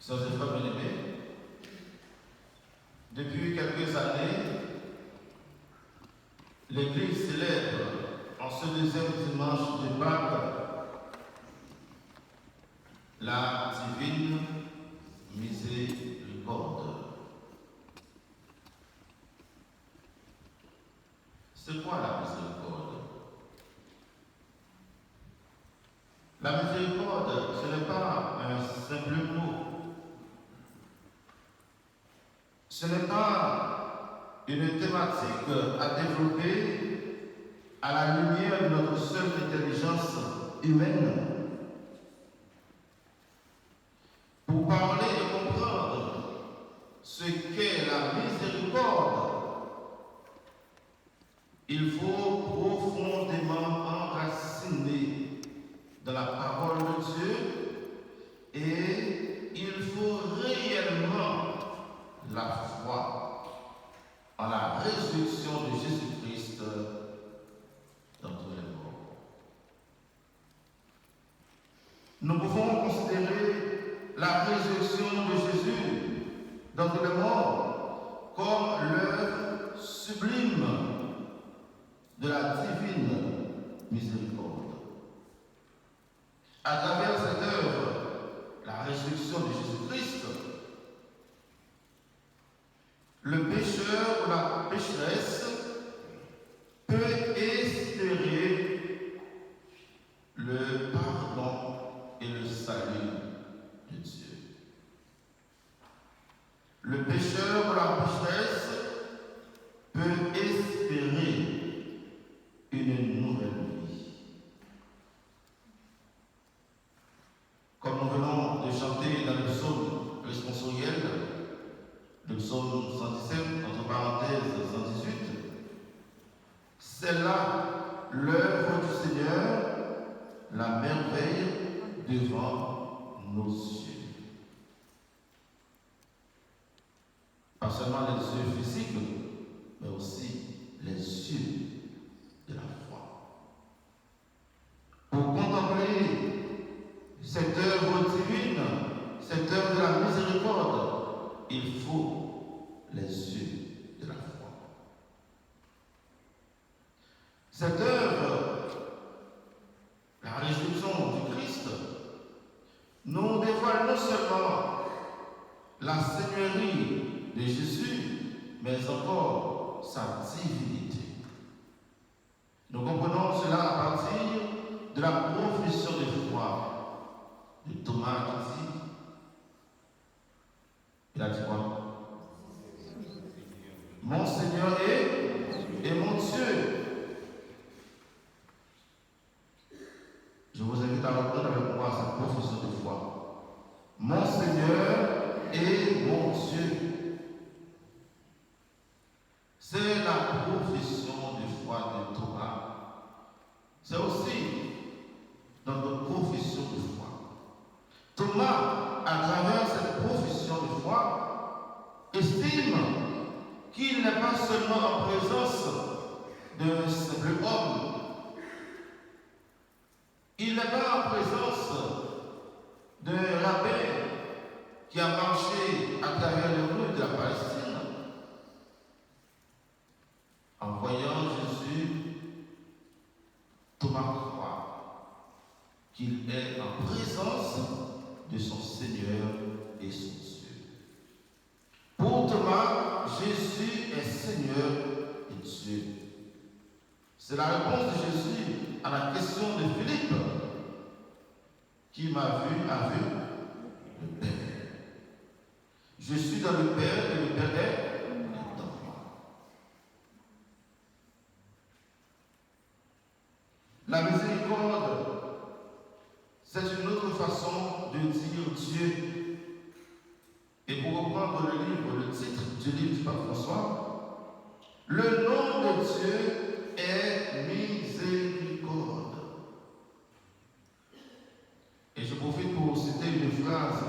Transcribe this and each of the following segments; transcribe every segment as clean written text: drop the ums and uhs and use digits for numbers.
Sœurs et frères bien-aimés, depuis quelques années, l'Église célèbre en ce deuxième dimanche de Pâques la divine miséricorde. C'est quoi la miséricorde? La miséricorde, ce n'est pas un simple mot. Ce n'est pas une thématique à développer à la lumière de notre seule intelligence humaine. Pour parler et comprendre ce qu'est la miséricorde, il faut profondément enraciner dans la parole de Dieu et il faut réellement la foi en la résurrection de Jésus-Christ d'entre les morts. Nous pouvons considérer la résurrection de Jésus d'entre les morts comme l'œuvre sublime de la divine miséricorde. À travers cette œuvre, la résurrection de Jésus-Christ, le pécheur ou la pécheresse peut espérer le pardon et le salut de Dieu. Le pécheur ou la pécheresse peut espérer une nouvelle vie. Comme nous venons de chanter dans le psaume responsoriel, le psaume 117, entre parenthèses 118, c'est là l'œuvre du Seigneur, la merveille devant nos yeux. Pas seulement les yeux physiques, mais aussi les yeux de la foi. Pour contempler cette œuvre divine, cette œuvre de la miséricorde, il faut les yeux de la foi. Cette œuvre, la résurrection du Christ, nous dévoile non seulement la seigneurie de Jésus, mais encore sa divinité. Nous comprenons cela à partir de la profession de foi de Thomas qui dit, il a dit quoi? Mon Seigneur et mon Dieu. Je vous invite à reprendre avec moi cette profession de foi. Mon Seigneur et mon Dieu. C'est la profession de foi de Thomas. C'est aussi notre profession de foi. Thomas, à travers cette profession de foi, estime qu'il n'est pas seulement en présence d'un simple homme, il n'est pas en présence d'un rabbin qui a marché à travers les rues de la Palestine. En voyant Jésus, Thomas croit qu'il est en présence de son Seigneur et son Dieu. Pour Thomas, Jésus est Seigneur et Dieu. C'est la réponse de Jésus à la question de Philippe. Qui m'a vu a vu le Père. Je suis dans le Père et le Père est dans moi. La miséricorde, c'est une autre façon de dire Dieu. Et pour reprendre le titre du livre du Pape François, le nom de Dieu est miséricorde. Et je profite pour citer une phrase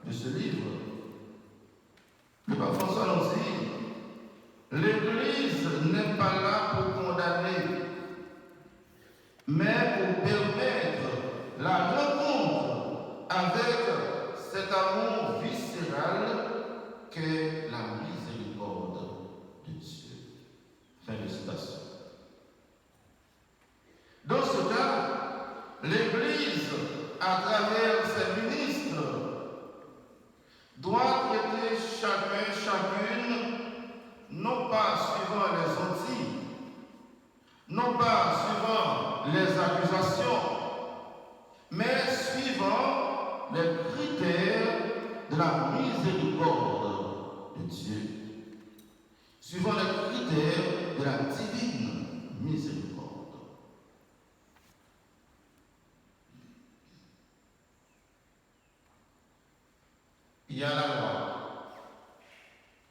de ce livre. Le Pape François nous dit, l'Église n'est pas là pour condamner, mais pour permettre la rencontre avec cet amour à travers ses ministres, doit traiter chacun, chacune, non pas suivant les outils, non pas suivant les accusations, mais suivant les critères de la miséricorde de Dieu, suivant les critères de la divine miséricorde. Il y a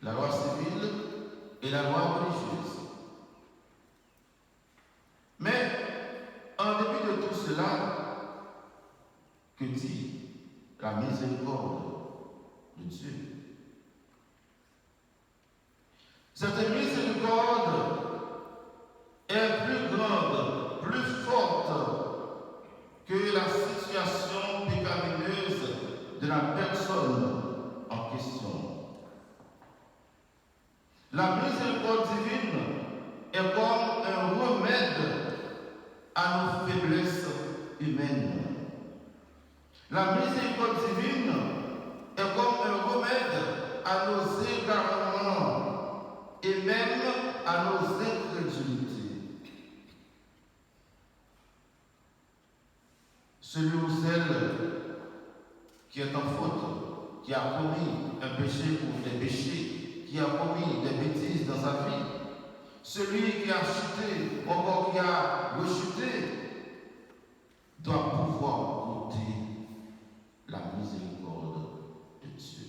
la loi civile et la loi religieuse. Mais en dépit de tout cela, que dit la miséricorde de Dieu? Cette miséricorde est plus grande, plus forte que la situation pécamineuse de la personne en question. La miséricorde divine est comme un remède à nos faiblesses humaines. La miséricorde divine est comme un remède à nos égarements et même à nos incrédulités. Celui ou celle qui est en faute, qui a commis un péché ou des péchés, qui a commis des bêtises dans sa vie, celui qui a chuté, encore qui a rechuté, doit pouvoir goûter la miséricorde de Dieu.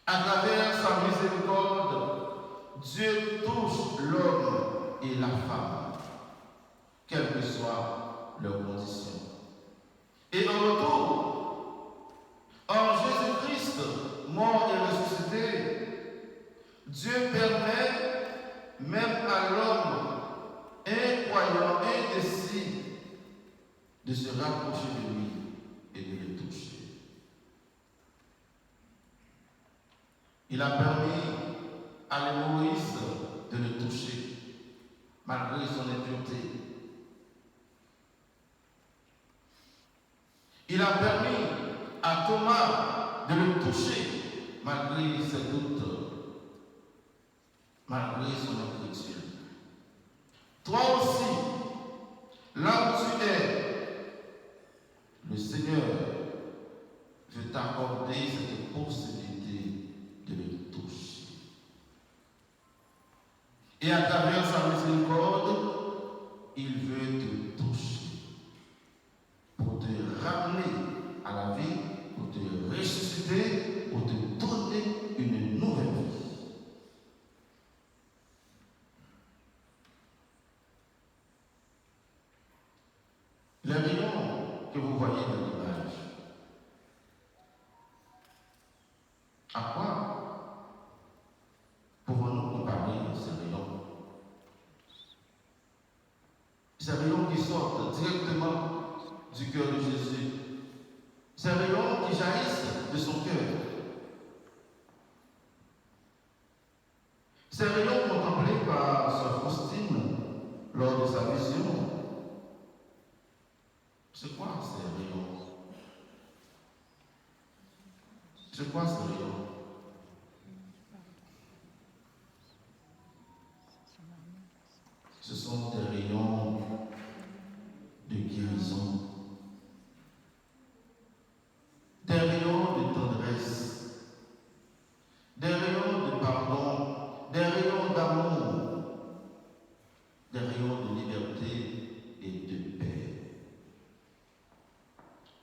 À travers sa miséricorde, Dieu touche l'homme et la femme, quelles que soient leurs conditions. Et en retour, en Jésus-Christ, mort et ressuscité, Dieu permet même à l'homme incroyant, indécis, de se rapprocher de lui et de le toucher. Il a permis à Moïse de le toucher, malgré son impureté. Il a permis à Thomas de le toucher, malgré ses doutes, malgré son inquiétude. Toi aussi, là où tu es, le Seigneur veut t'accorder cette possibilité de le toucher. Et à travers sa miséricorde, il veut te toucher pour te ramener à la vie, pour te ressusciter, pour te donner une nouvelle vie. Les rayons que vous voyez dans l'image, à quoi pouvons-nous comparer ces rayons? Ces rayons qui sortent directement du cœur de Jésus, ces rayons qui jaillissent de son cœur, ces rayons contemplés par Sœur Faustine lors de sa vision. C'est quoi ces rayons? C'est quoi ces rayons? Ce sont des rayons de guérison, des rayons de tendresse, des rayons de pardon, des rayons d'amour, des rayons de liberté et de paix.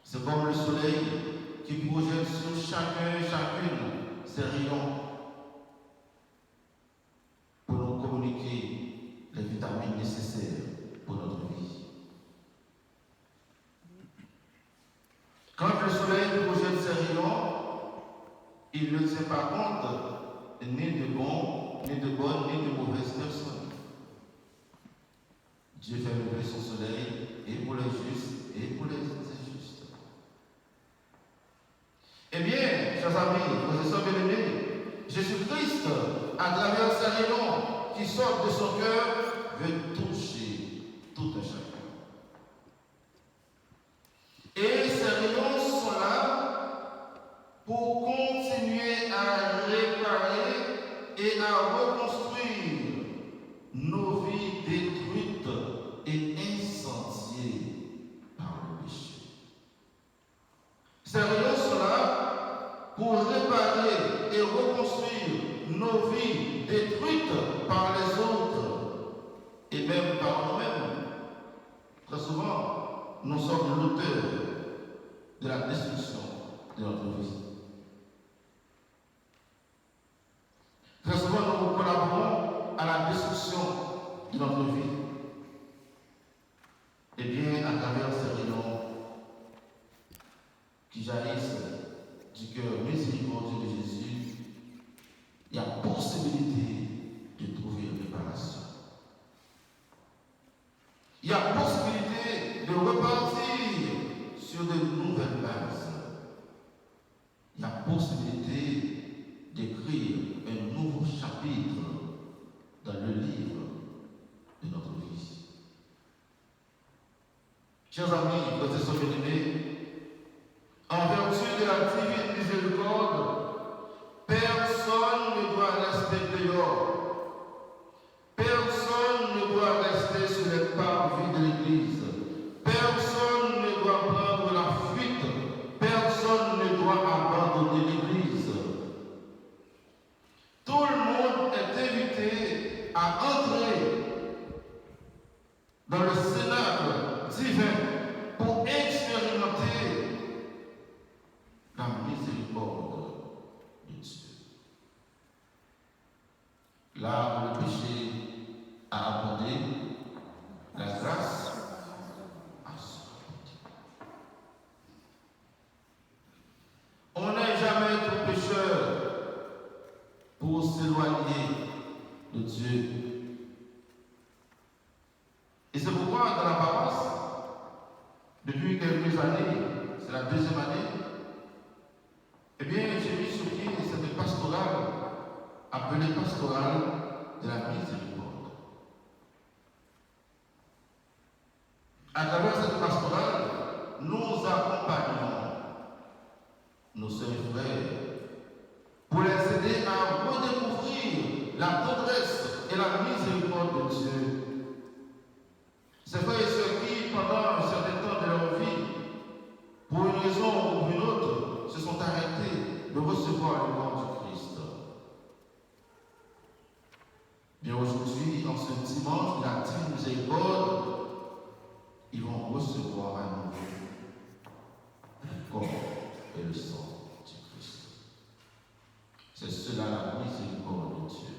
C'est comme le soleil qui projette sur chacun et chacune ces rayons pour nous communiquer les vitamines nécessaires pour notre vie. Quand le soleil projette ses rayons, il ne tient pas compte ni de bonnes, ni de mauvaises personnes. Dieu fait lever son soleil et pour les justes et pour les injustes. Eh bien, chers amis, frères et sœurs bien-aimés, Jésus-Christ, à travers ses rayons qui sortent de son cœur, veut toucher tout un chacun. de notre vie, eh bien, à travers ces rayons qui jaillissent du cœur miséricordieux de Jésus, il y a possibilité de trouver une réparation. Il y a possibilité de repartir sur de nouvelles bases. Il y a possibilité d'écrire un nouveau chapitre dans le livre de notre vie. Chers amis, frères et sœurs bien-aimés, en vertu de la divine miséricorde, personne ne doit rester dehors. Personne ne doit rester sur les parvis de l'Église. Personne ne doit prendre la fuite. Personne ne doit abandonner l'Église. Tout le monde est invité à entrer dans le cénacle divin pour expérimenter la miséricorde de Dieu. Là où le péché a abondé, la grâce a surabondé. On n'est jamais trop pécheur pour s'éloigner de Dieu. Et c'est pourquoi dans la paroisse, depuis quelques années, c'est la deuxième année, eh bien j'ai mis sur pied cette pastorale appelée pastorale de la miséricorde. À travers cette pastorale, nous accompagnons nos sœurs et frères pour les aider à redécouvrir la tendresse et la miséricorde de Dieu. Ces frères et sœurs qui, pendant un certain temps de leur vie, pour une raison ou une autre, se sont arrêtés de recevoir le corps du Christ. Bien aujourd'hui, en ce dimanche de la divine miséricorde, ils vont recevoir à nouveau le corps et le sang du Christ. C'est cela la miséricorde de Dieu.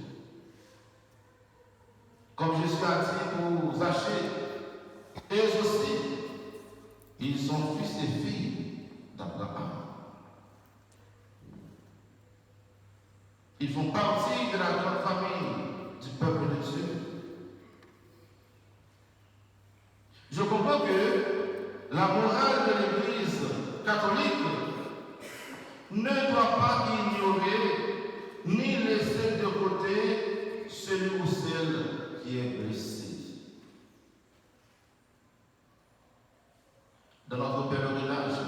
Comme Jésus a dit pour Zachée, eux aussi, ils sont fils et filles d'Abraham. Ils font partie de la grande famille du peuple de Dieu. Je comprends que la morale de l'Église catholique ne doit pas ignorer ni laisser de côté celui ou celle qui est blessé. Dans notre pèlerinage,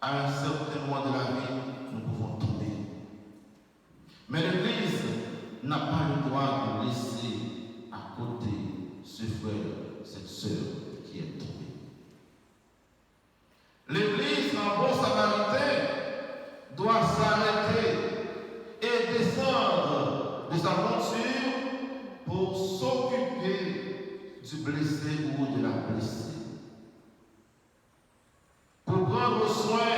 à un certain moment de la vie, nous pouvons tomber. Mais l'Église n'a pas le droit de laisser à côté ce frère, cette sœur qui est tombée. L'Église, en bon samaritain, doit s'arrêter et descendre de sa monture pour s'occuper du blessé ou de la blessée. Pour prendre soin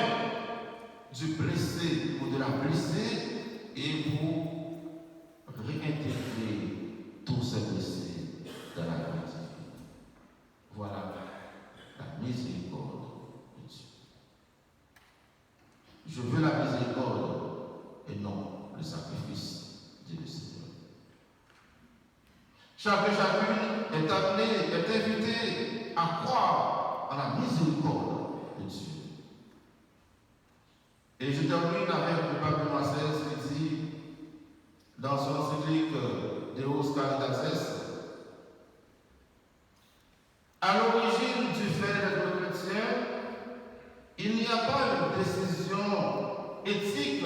du blessé ou de la blessée et pour réintégrer tous ces blessés dans la grâce divine. Voilà la miséricorde de Dieu. Je veux la miséricorde et non le sacrifice, dit le Seigneur. Chacune est amené, est invité à croire en la miséricorde de Dieu. Et je termine avec le pape Benoît XVI qui dit dans son encyclique Deus Caritatis, à l'origine du fait d'être chrétien, il n'y a pas une décision éthique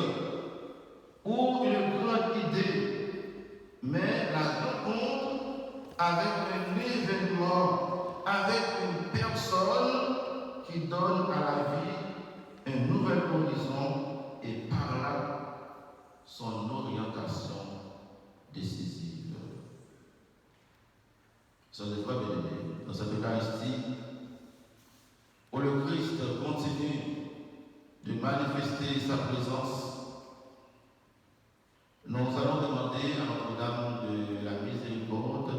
ou une grande idée, mais la rencontre avec un événement, avec une personne qui donne à la vie un nouvel horizon et par là son orientation décisive. Sœurs et frères bien-aimés, dans cette Eucharistie, où le Christ continue de manifester sa présence, nous allons demander à Notre-Dame de la Miséricorde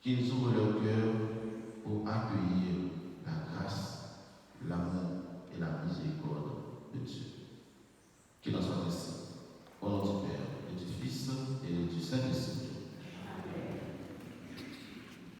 qu'ils ouvrent leur cœur pour accueillir